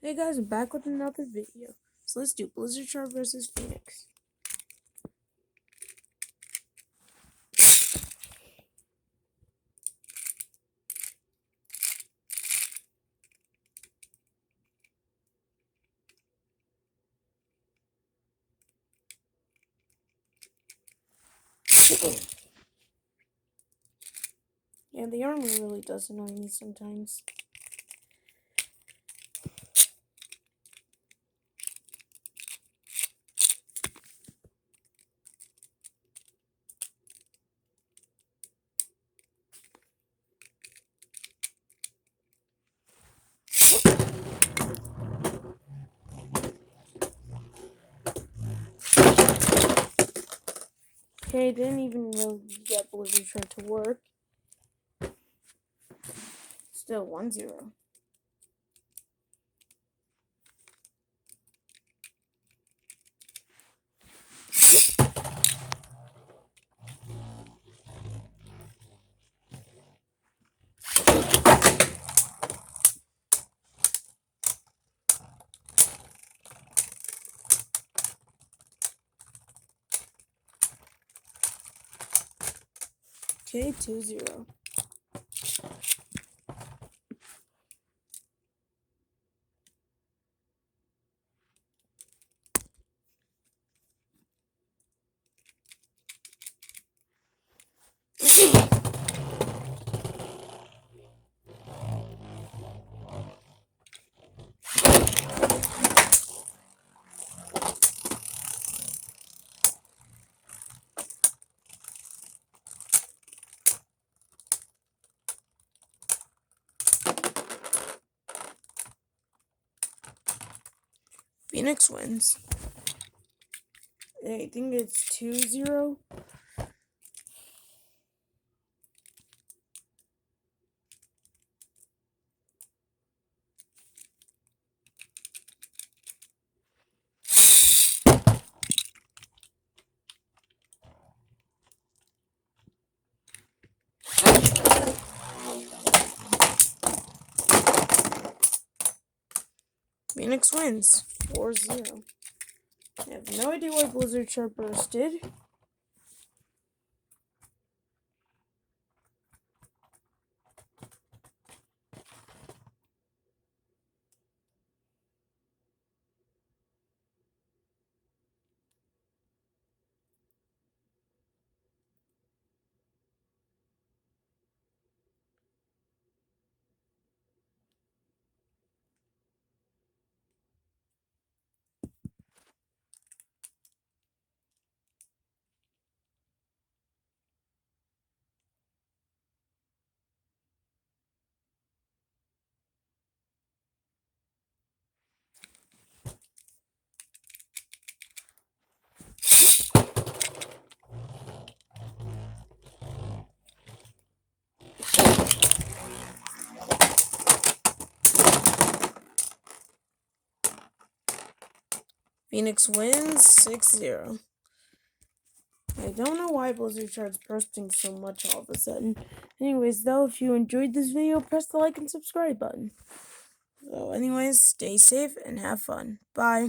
Hey guys, I'm back with another video. So let's do Blizzard Shark versus Phoenix. Yeah, the armor really does annoy me sometimes. Okay, didn't even really get Blizzard Shark to work. Still 1-0. Okay, 2-0. Phoenix wins. I think it's 2-0. Phoenix wins 4-0. I have no idea why Blizzard Shark bursted. Phoenix wins 6-0. I don't know why Blizzard Shark's bursting so much all of a sudden. Anyways, though, if you enjoyed this video, press the like and subscribe button. So anyways, stay safe and have fun. Bye.